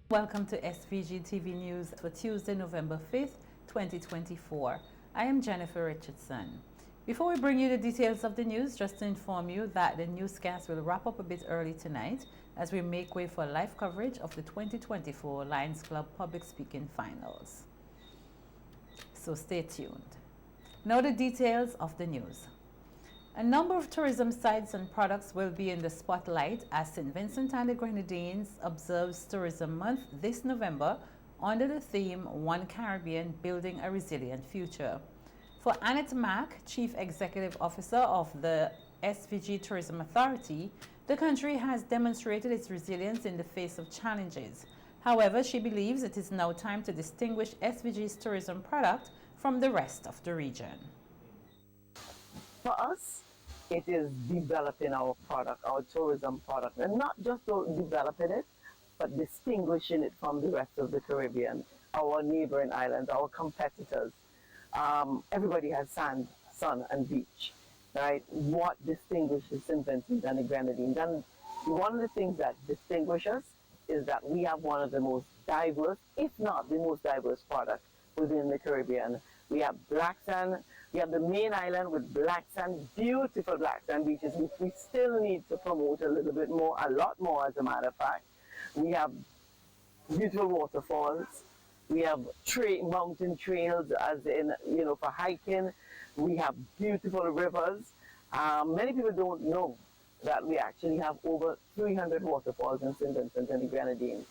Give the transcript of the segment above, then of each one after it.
Welcome to SVG-TV News for Tuesday, November 5th, 2024. I am Jennifer Richardson. Before we bring you the details of the news, just to inform you that the newscast will wrap up a bit early tonight as we make way for live coverage of the 2024 Lions Club Public Speaking Finals. So stay tuned. Now the details of the news. A number of tourism sites and products will be in the spotlight as St. Vincent and the Grenadines observes Tourism Month this November under the theme One Caribbean Building a Resilient Future. For Annette Mack, Chief Executive Officer of the SVG Tourism Authority, the country has demonstrated its resilience in the face of challenges. However, she believes it is now time to distinguish SVG's tourism product from the rest of the region. For us, it is developing our product, our tourism product, and not just developing it, but distinguishing it from the rest of the Caribbean, our neighboring islands, our competitors. Everybody has sand, sun, and beach, right? What distinguishes St. Vincent and the Grenadines? And one of the things that distinguishes us is that we have one of the most diverse, if not the most diverse product within the Caribbean. We have black sand. We have the main island with black sand, beautiful black sand beaches, which we still need to promote a little bit more, a lot more as a matter of fact. We have beautiful waterfalls. We have mountain trails, as in, for hiking. We have beautiful rivers. Many people don't know that we actually have over 300 waterfalls in St. Vincent and the Grenadines.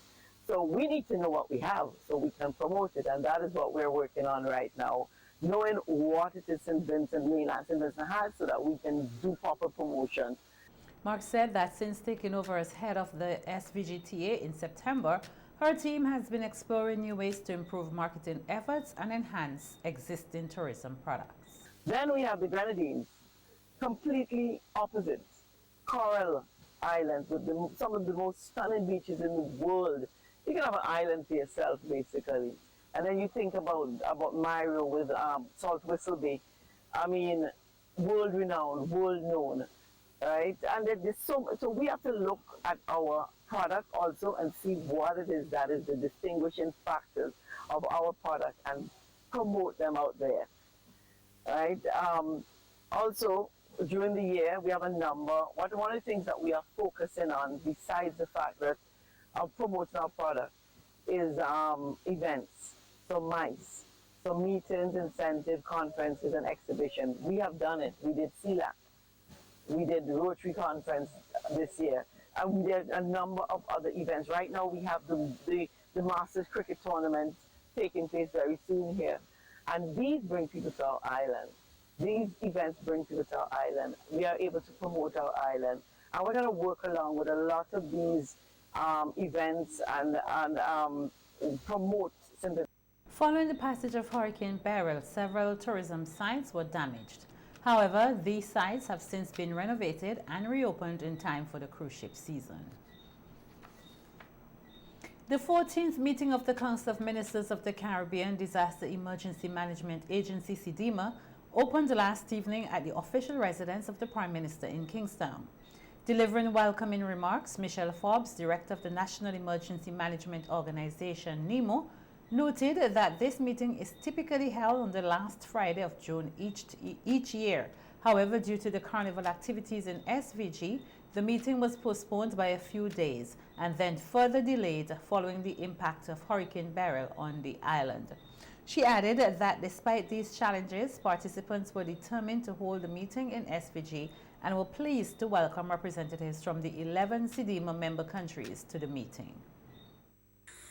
So we need to know what we have so we can promote it, and that is what we're working on right now. Knowing what it is St. Vincent, mainland St. Vincent has, so that we can do proper promotion. Mark said that since taking over as head of the SVGTA in September, her team has been exploring new ways to improve marketing efforts and enhance existing tourism products. Then we have the Grenadines, completely opposite. Coral Islands with some of the most stunning beaches in the world. You can have an island to yourself, basically. And then you think about Mario with Salt Whistle Bay. I mean, world-renowned, world-known, right? And there's so we have to look at our product also and see what it is that is the distinguishing factors of our product and promote them out there, right? Also, during the year, we have a number. One of the things that we are focusing on, besides the fact that of promoting our product, is events. So MICE, so meetings, incentive, conferences, and exhibitions. We have done it. We did CLAC. We did the Rotary Conference this year. And we did a number of other events. Right now we have the Masters Cricket Tournament taking place very soon here. And these bring people to our island. These events bring people to our island. We are able to promote our island. And we're going to work along with a lot of these events and promote St. Following the passage of Hurricane Beryl, several tourism sites were damaged. However, these sites have since been renovated and reopened in time for the cruise ship season. The 14th meeting of the Council of Ministers of the Caribbean Disaster Emergency Management Agency, SIDA, opened last evening at the official residence of the Prime Minister in Kingstown. Delivering welcoming remarks, Michelle Forbes, Director of the National Emergency Management Organization, NEMO, noted that this meeting is typically held on the last Friday of June each year. However, due to the carnival activities in SVG, the meeting was postponed by a few days and then further delayed following the impact of Hurricane Beryl on the island. She added that despite these challenges, participants were determined to hold the meeting in SVG and were pleased to welcome representatives from the 11 SIDA member countries to the meeting.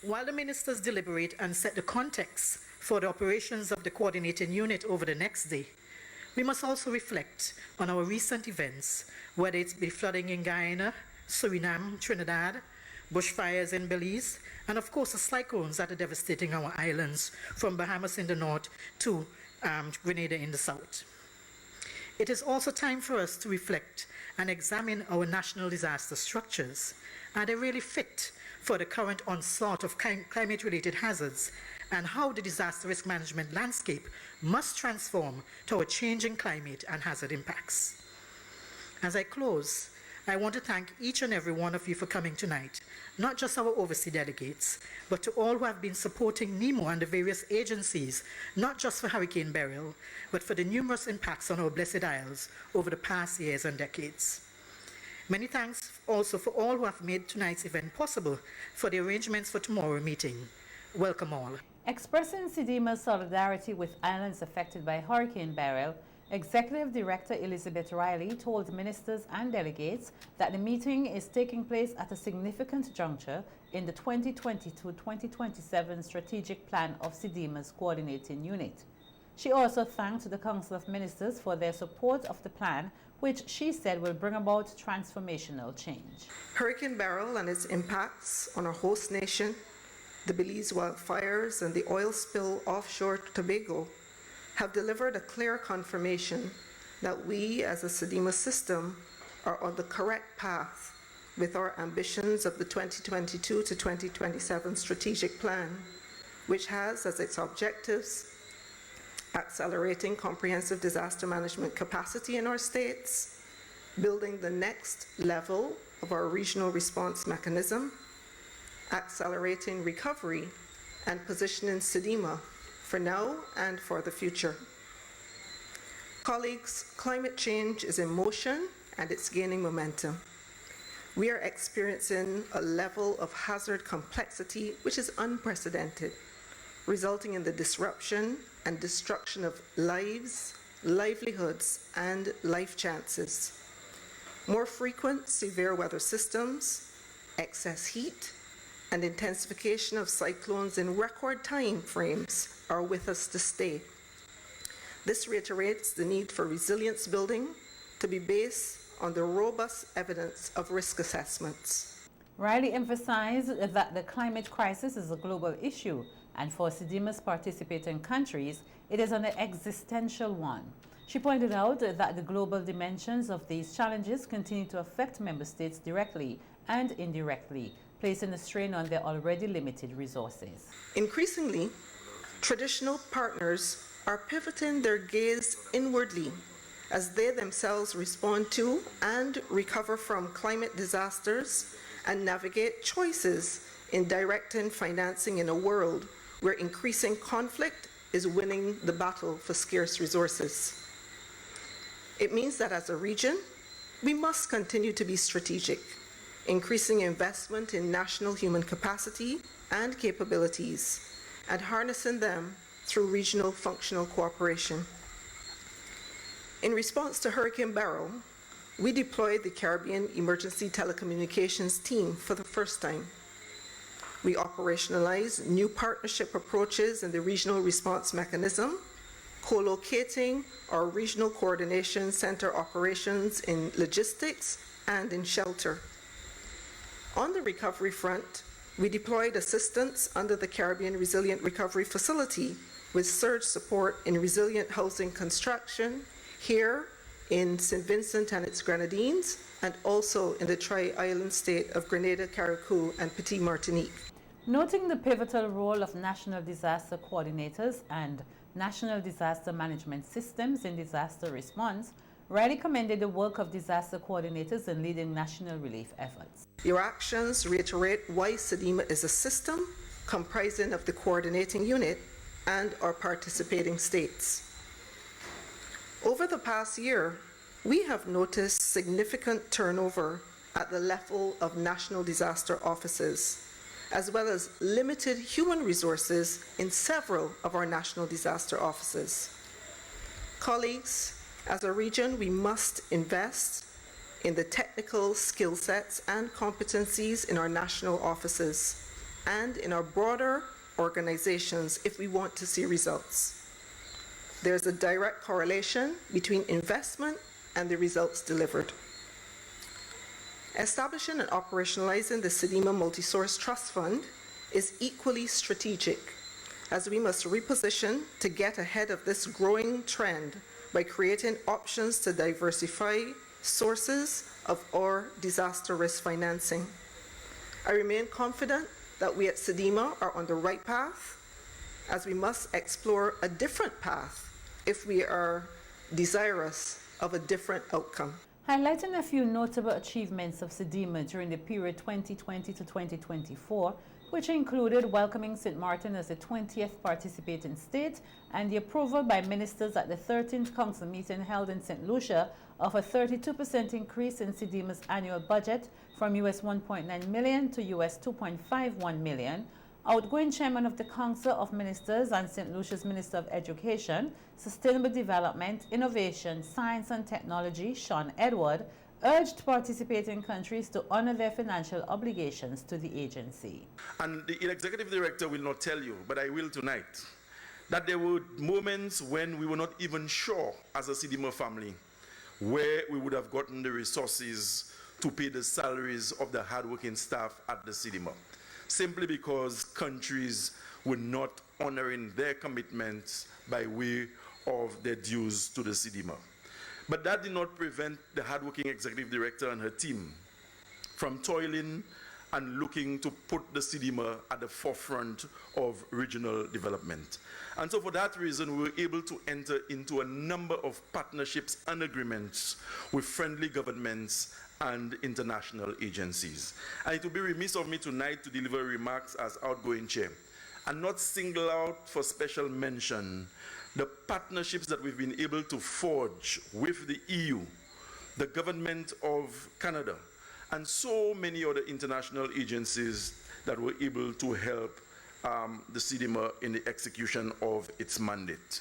While the ministers deliberate and set the context for the operations of the coordinating unit over the next day, we must also reflect on our recent events, whether it be flooding in Guyana, Suriname, Trinidad, bushfires in Belize, and of course the cyclones that are devastating our islands from Bahamas in the north to Grenada in the south. It is also time for us to reflect and examine our national disaster structures. Are they really fit for the current onslaught of climate-related hazards, and how the disaster risk management landscape must transform to a changing climate and hazard impacts? As I close, I want to thank each and every one of you for coming tonight, not just our overseas delegates, but to all who have been supporting NEMO and the various agencies, not just for Hurricane Beryl, but for the numerous impacts on our Blessed Isles over the past years and decades. Many thanks also for all who have made tonight's event possible for the arrangements for tomorrow's meeting. Welcome all. Expressing SIDA's solidarity with islands affected by Hurricane Beryl, Executive Director Elizabeth Riley told ministers and delegates that the meeting is taking place at a significant juncture in the 2022-2027 strategic plan of SIDA's coordinating unit. She also thanked the Council of Ministers for their support of the plan, which she said will bring about transformational change. Hurricane Beryl and its impacts on our host nation, the Belize wildfires and the oil spill offshore Tobago have delivered a clear confirmation that we as a SIDA system are on the correct path with our ambitions of the 2022 to 2027 strategic plan, which has as its objectives accelerating comprehensive disaster management capacity in our states, building the next level of our regional response mechanism, accelerating recovery, and positioning SIDA for now and for the future. Colleagues, climate change is in motion and it's gaining momentum. We are experiencing a level of hazard complexity which is unprecedented, resulting in the disruption and destruction of lives, livelihoods, and life chances. More frequent severe weather systems, excess heat, and intensification of cyclones in record time frames are with us to stay. This reiterates the need for resilience building to be based on the robust evidence of risk assessments. Riley emphasized that the climate crisis is a global issue, and for SIDA's participating countries, it is an existential one. She pointed out that the global dimensions of these challenges continue to affect member states directly and indirectly, placing a strain on their already limited resources. Increasingly, traditional partners are pivoting their gaze inwardly as they themselves respond to and recover from climate disasters and navigate choices in directing financing in a world where increasing conflict is winning the battle for scarce resources. It means that as a region, we must continue to be strategic, increasing investment in national human capacity and capabilities, and harnessing them through regional functional cooperation. In response to Hurricane Beryl, we deployed the Caribbean Emergency Telecommunications Team for the first time. We operationalized new partnership approaches in the regional response mechanism, co-locating our regional coordination center operations in logistics and in shelter. On the recovery front, we deployed assistance under the Caribbean Resilient Recovery Facility with surge support in resilient housing construction here in St. Vincent and its Grenadines, and also in the tri-island state of Grenada, Carriacou, and Petite Martinique. Noting the pivotal role of national disaster coordinators and national disaster management systems in disaster response, Riley commended the work of disaster coordinators in leading national relief efforts. Your actions reiterate why SIDA is a system comprising of the coordinating unit and our participating states. Over the past year, we have noticed significant turnover at the level of national disaster offices, as well as limited human resources in several of our national disaster offices. Colleagues, as a region, we must invest in the technical skill sets and competencies in our national offices and in our broader organizations if we want to see results. There's a direct correlation between investment and the results delivered. Establishing and operationalizing the SIDA Multi-Source Trust Fund is equally strategic, as we must reposition to get ahead of this growing trend by creating options to diversify sources of our disaster risk financing. I remain confident that we at SIDA are on the right path, as we must explore a different path if we are desirous of a different outcome. Highlighting a few notable achievements of SIDA during the period 2020 to 2024, which included welcoming St. Martin as the 20th participating state and the approval by ministers at the 13th council meeting held in St. Lucia of a 32% increase in SIDA's annual budget from US $1.9 million to US $2.51 million. Outgoing chairman of the Council of Ministers and St. Lucia's Minister of Education, Sustainable Development, Innovation, Science and Technology, Sean Edward, urged participating countries to honor their financial obligations to the agency. And the executive director will not tell you, but I will tonight, that there were moments when we were not even sure as a SIDA family where we would have gotten the resources to pay the salaries of the hardworking staff at the SIDA, simply because countries were not honoring their commitments by way of their dues to the SIDA. But that did not prevent the hardworking executive director and her team from toiling and looking to put the SIDA at the forefront of regional development. And so for that reason, we were able to enter into a number of partnerships and agreements with friendly governments and international agencies. And it would be remiss of me tonight to deliver remarks as outgoing chair and not single out for special mention the partnerships that we've been able to forge with the EU, the government of Canada, and so many other international agencies that were able to help the SIDA in the execution of its mandate.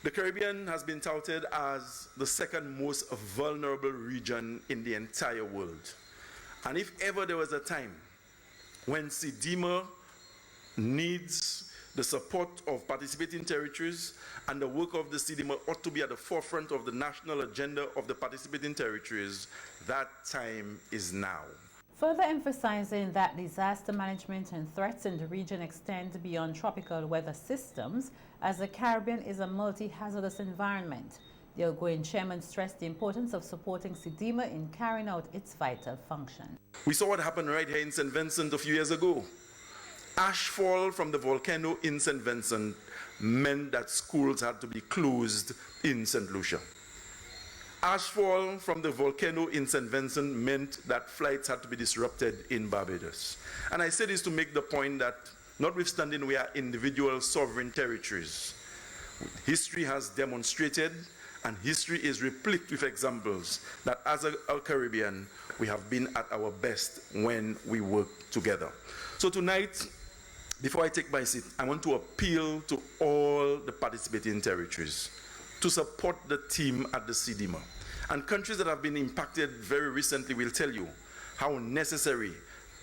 The Caribbean has been touted as the second most vulnerable region in the entire world. And if ever there was a time when SIDA needs the support of participating territories, and the work of the SIDA ought to be at the forefront of the national agenda of the participating territories, that time is now. Further emphasizing that disaster management and threats in the region extend beyond tropical weather systems, as the Caribbean is a multi-hazardous environment. The outgoing chairman stressed the importance of supporting SIDA in carrying out its vital function. We saw what happened right here in St. Vincent a few years ago. Ashfall from the volcano in St. Vincent meant that schools had to be closed in St. Lucia. Ashfall from the volcano in St. Vincent meant that flights had to be disrupted in Barbados. And I say this to make the point that, notwithstanding we are individual sovereign territories, history has demonstrated, and history is replete with examples, that as a Caribbean, we have been at our best when we work together. So tonight, before I take my seat, I want to appeal to all the participating territories to support the team at the SIDA. And countries that have been impacted very recently will tell you how necessary,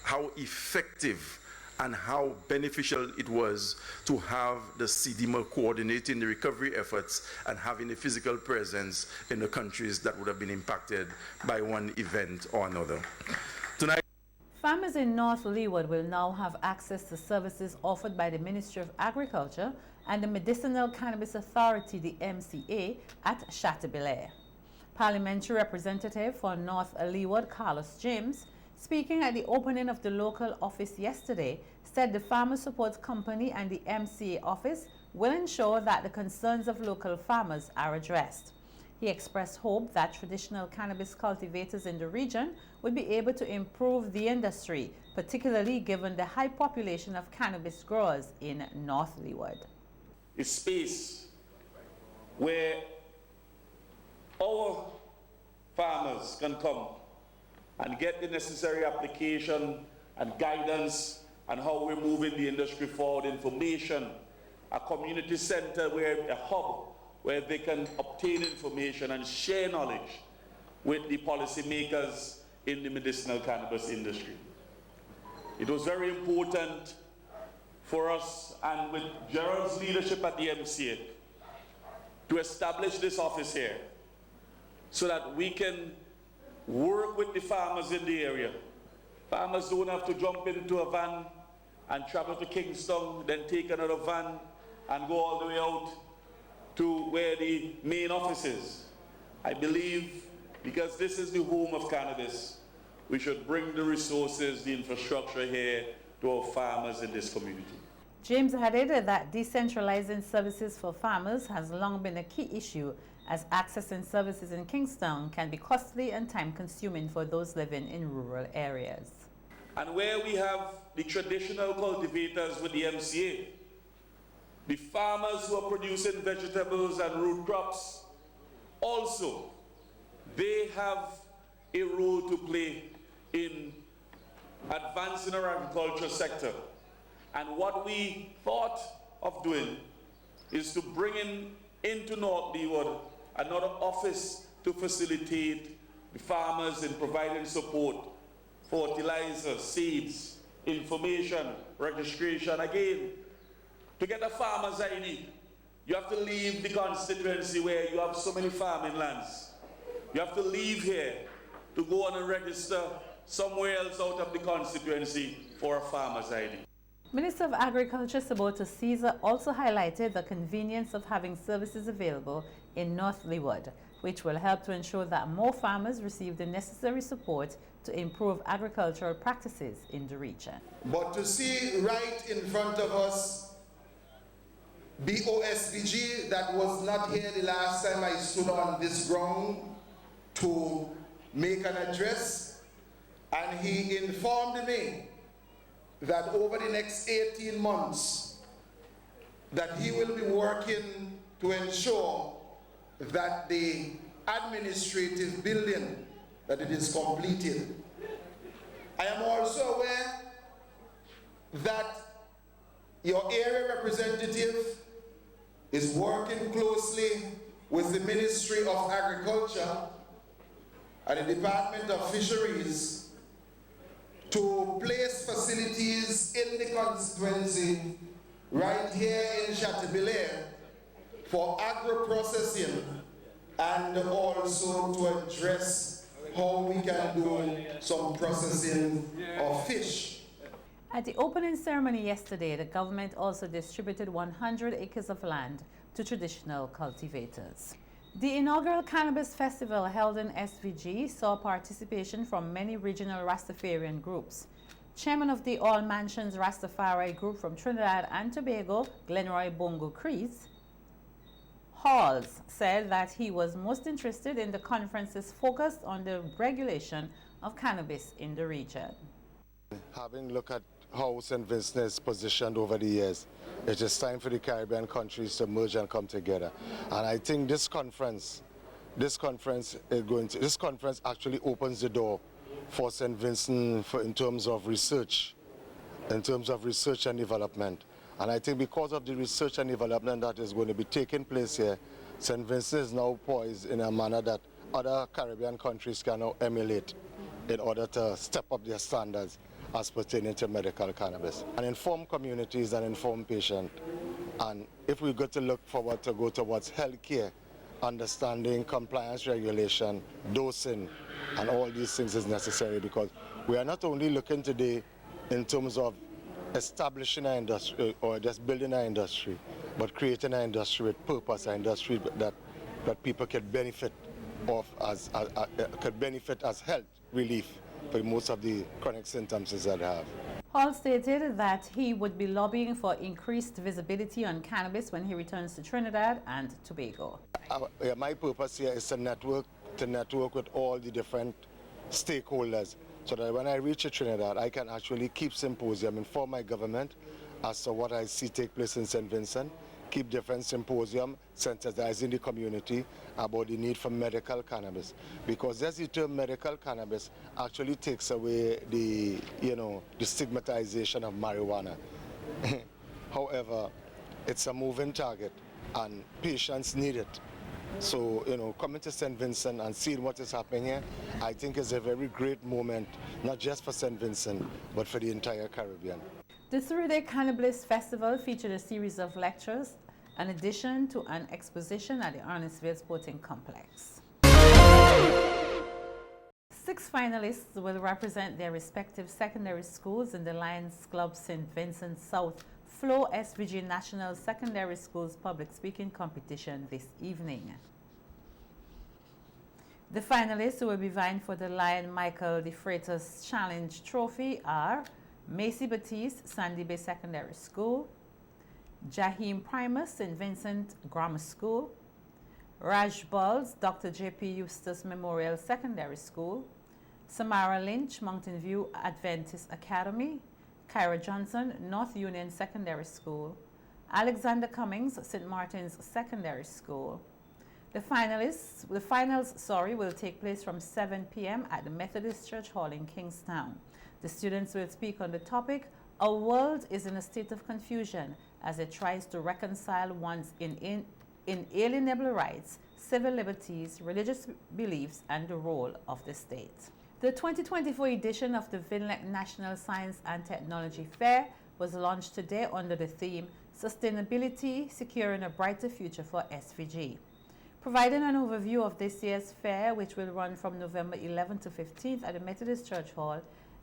how effective, and how beneficial it was to have the SIDA coordinating the recovery efforts and having a physical presence in the countries that would have been impacted by one event or another. Tonight, farmers in North Leeward will now have access to services offered by the Ministry of Agriculture and the Medicinal Cannabis Authority, the MCA, at Chateaubelair. Parliamentary Representative for North Leeward, Carlos James, speaking at the opening of the local office yesterday, said the Farmer Support Company and the MCA office will ensure that the concerns of local farmers are addressed. He expressed hope that traditional cannabis cultivators in the region would be able to improve the industry, particularly given the high population of cannabis growers in North Leeward. A space where our farmers can come and get the necessary application and guidance on how we're moving the industry forward, information, a community center, where a hub where they can obtain information and share knowledge with the policymakers in the medicinal cannabis industry. It was very important for us, and with Gerald's leadership at the MCA, to establish this office here so that we can work with the farmers in the area. Farmers don't have to jump into a van and travel to Kingston, then take another van and go all the way out to where the main office is. I believe, because this is the home of cannabis, we should bring the resources, the infrastructure here to our farmers in this community. James added that decentralizing services for farmers has long been a key issue as accessing services in Kingstown can be costly and time-consuming for those living in rural areas. And where we have the traditional cultivators with the MCA, the farmers who are producing vegetables and root crops, also, they have a role to play in advancing our agriculture sector. And what we thought of doing is to bring into North Leeward another office to facilitate the farmers in providing support, fertilizer, seeds, information, registration. Again, to get a farmer's ID, you have to leave the constituency where you have so many farming lands. You have to leave here to go on and register somewhere else out of the constituency for a farmer's ID. Minister of Agriculture Saboto Caesar also highlighted the convenience of having services available in North Leeward, which will help to ensure that more farmers receive the necessary support to improve agricultural practices in the region. But to see right in front of us BOSVG that was not here the last time I stood on this ground to make an address, and he informed me that over the next 18 months that he will be working to ensure that the administrative building, that it is completed. I am also aware that your area representative is working closely with the Ministry of Agriculture and the Department of Fisheries to place facilities in the constituency right here in Chateaubriand for agro-processing, and also to address how we can do some processing of fish. At the opening ceremony yesterday, the government also distributed 100 acres of land to traditional cultivators. The inaugural Cannabis Festival held in SVG saw participation from many regional Rastafarian groups. Chairman of the All Mansions Rastafari group from Trinidad and Tobago, Glenroy Bongo Crease, Halls, said that he was most interested in the conference's focus on the regulation of cannabis in the region. Having looked at how St. Vincent is positioned over the years, it is time for the Caribbean countries to merge and come together. And I think this conference actually opens the door for St. Vincent in terms of research and development. And I think because of the research and development that is going to be taking place here, St. Vincent is now poised in a manner that other Caribbean countries can now emulate in order to step up their standards as pertaining to medical cannabis. And inform communities and inform patients. And if we got to look forward to go towards healthcare, understanding, compliance, regulation, dosing, and all these things is necessary, because we are not only looking today in terms of establishing an industry or just building an industry, but creating an industry with purpose, an industry that people can benefit of as health relief for most of the chronic symptoms that they have. Hall stated that he would be lobbying for increased visibility on cannabis when he returns to Trinidad and Tobago. My purpose here is to network with all the different stakeholders, so that when I reach Trinidad, I can actually keep symposium, inform my government as to what I see take place in St. Vincent, keep different symposium, sensitizing the community about the need for medical cannabis. Because as the term medical cannabis actually takes away the stigmatization of marijuana. However, it's a moving target and patients need it. So, coming to St. Vincent and seeing what is happening here, I think is a very great moment, not just for St. Vincent, but for the entire Caribbean. The 3-day Cannabis Festival featured a series of lectures, in addition to an exposition at the Arnisville Sporting Complex. 6 finalists will represent their respective secondary schools in the Lions Club St. Vincent South Flow SVG National Secondary Schools Public Speaking Competition this evening. The finalists who will be vying for the Lion Michael de Freitas Challenge Trophy are Macy Batiste, Sandy Bay Secondary School, Jahim Primus, St. Vincent Grammar School, Raj Balls, Dr. J.P. Eustace Memorial Secondary School, Samara Lynch, Mountain View Adventist Academy, Kyra Johnson, North Union Secondary School, Alexander Cummings, St. Martin's Secondary School. The finals will take place from 7 p.m. at the Methodist Church Hall in Kingstown. The students will speak on the topic, "Our world is in a state of confusion as it tries to reconcile one's inalienable rights, civil liberties, religious beliefs, and the role of the state." The 2024 edition of the VINLEC National Science and Technology Fair was launched today under the theme, Sustainability, Securing a Brighter Future for SVG. Providing an overview of this year's fair, which will run from November 11th to 15th at the Methodist Church Hall,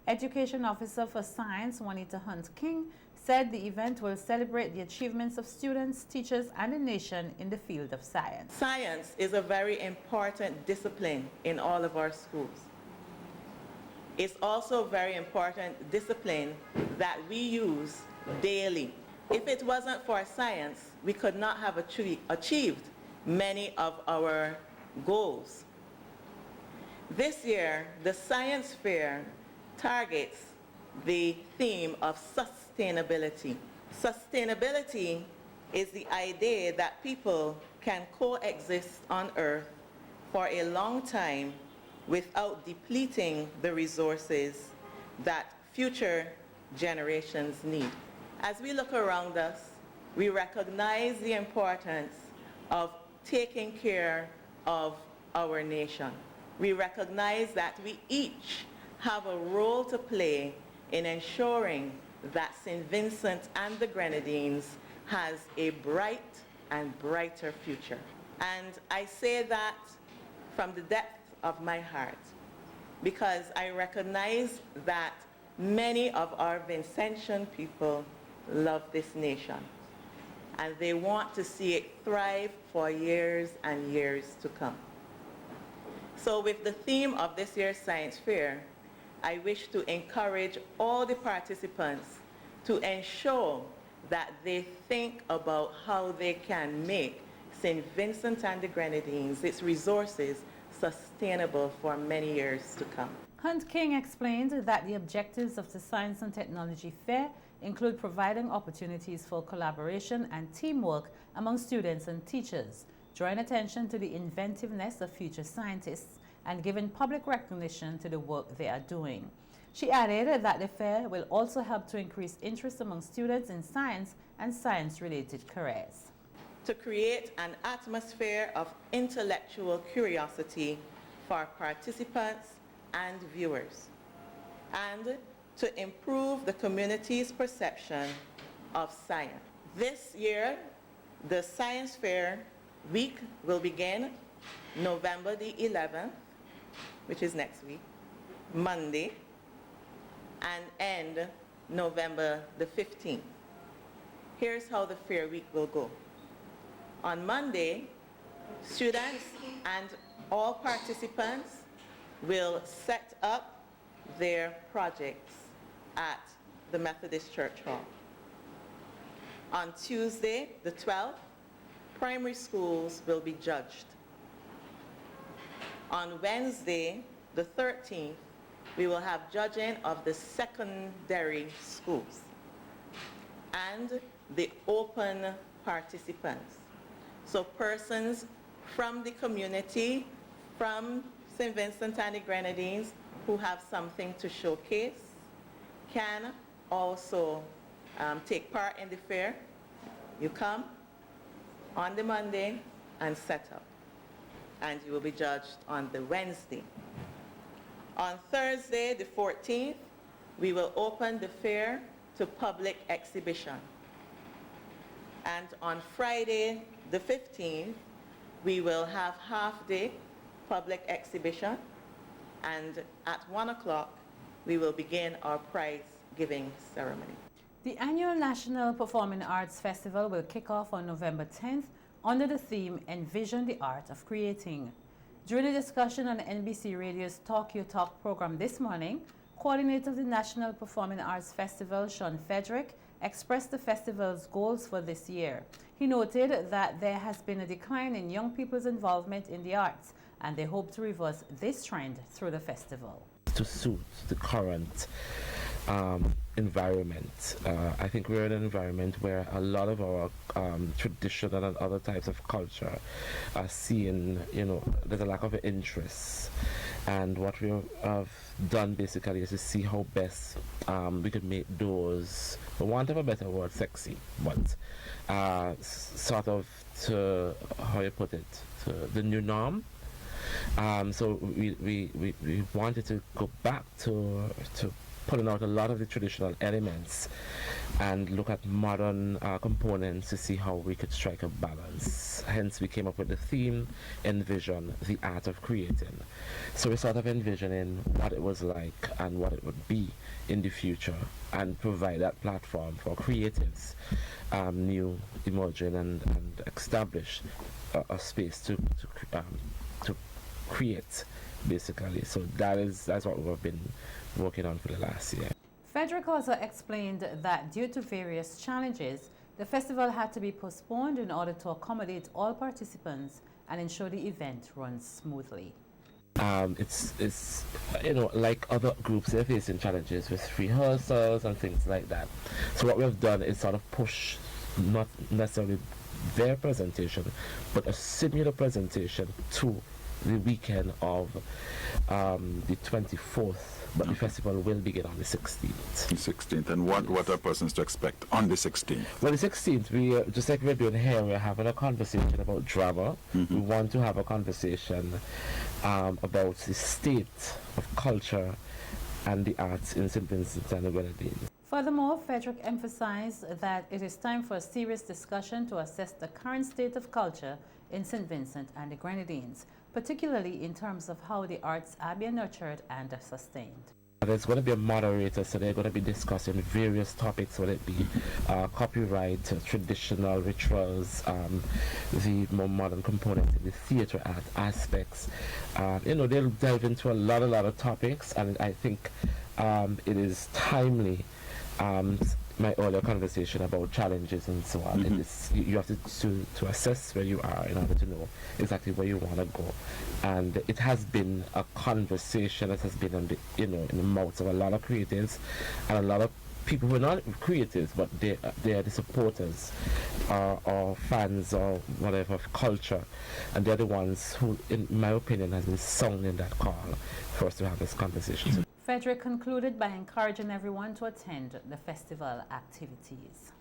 Education Officer for Science, Juanita Hunt King, said the event will celebrate the achievements of students, teachers, and the nation in the field of science. Science is a very important discipline in all of our schools. It's also a very important discipline that we use daily. If it wasn't for science, we could not have achieved many of our goals. This year, the science fair targets the theme of sustainability. Sustainability is the idea that people can coexist on Earth for a long time without depleting the resources that future generations need. As we look around us, we recognize the importance of taking care of our nation. We recognize that we each have a role to play in ensuring that St. Vincent and the Grenadines has a bright and brighter future. And I say that from the depth of my heart because I recognize that many of our Vincentian people love this nation and they want to see it thrive for years and years to come. So with the theme of this year's science fair, I wish to encourage all the participants to ensure that they think about how they can make St. Vincent and the Grenadines, its resources, sustainable for many years to come. Hunt King explained that the objectives of the Science and Technology Fair include providing opportunities for collaboration and teamwork among students and teachers, drawing attention to the inventiveness of future scientists, and giving public recognition to the work they are doing. She added that the fair will also help to increase interest among students in science and science-related careers. To create an atmosphere of intellectual curiosity for participants and viewers, and to improve the community's perception of science. This year, the Science Fair Week will begin November the 11th, which is next week, Monday, and end November the 15th. Here's how the fair week will go. On Monday, students and all participants will set up their projects at the Methodist Church Hall. On Tuesday, the 12th, primary schools will be judged. On Wednesday, the 13th, we will have judging of the secondary schools and the open participants. So persons from the community, from St. Vincent and the Grenadines who have something to showcase can also take part in the fair. You come on the Monday and set up, and you will be judged on the Wednesday. On Thursday, the 14th, we will open the fair to public exhibition. And on Friday, the 15th, we will have half-day public exhibition, and at 1 o'clock, we will begin our prize-giving ceremony. The annual National Performing Arts Festival will kick off on November 10th under the theme Envision the Art of Creating. During a discussion on NBC Radio's Talk Your Talk program this morning, coordinator of the National Performing Arts Festival, Sean Frederick, expressed the festival's goals for this year. He noted that there has been a decline in young people's involvement in the arts, and they hope to reverse this trend through the festival. To suit the current environment. I think we're in an environment where a lot of our traditional and other types of culture are seeing, there's a lack of interest. And what we have done basically is to see how best we could make those, for want of a better word, sexy, but sort of to, how you put it, to the new norm. So we wanted to go back to pulling out a lot of the traditional elements and look at modern components to see how we could strike a balance. Hence we came up with the theme, Envision, the art of creating. So we're sort of envisioning what it was like and what it would be in the future, and provide that platform for creatives, new, emerging, and establish a space to create, basically. So that's what we've been working on for the last year. Frederick also explained that due to various challenges, the festival had to be postponed in order to accommodate all participants and ensure the event runs smoothly. It's like other groups, they're facing challenges with rehearsals and things like that. So what we've done is sort of push not necessarily their presentation, but a similar presentation to the weekend of the 24th, but the festival will begin on the 16th. The 16th, and what are persons to expect on the 16th? Well, the 16th, we just like we're doing here, we're having a conversation about drama. We want to have a conversation about the state of culture and the arts in St. Vincent and the Grenadines. Furthermore, Frederick emphasized that it is time for a serious discussion to assess the current state of culture in St. Vincent and the Grenadines, particularly in terms of how the arts are being nurtured and sustained. There's going to be a moderator, so they're going to be discussing various topics, whether it be copyright, traditional rituals, the more modern components in the theatre art aspects. They'll delve into a lot of topics, and I think it is timely. My earlier conversation about challenges and so on. You have to assess where you are in order to know exactly where you want to go. And it has been a conversation that has been in the mouths of a lot of creatives and a lot of people who are not creatives, but they are the supporters or fans or whatever of culture, and they're the ones who, in my opinion, has been sounding that call for us to have this conversation. Frederick concluded by encouraging everyone to attend the festival activities.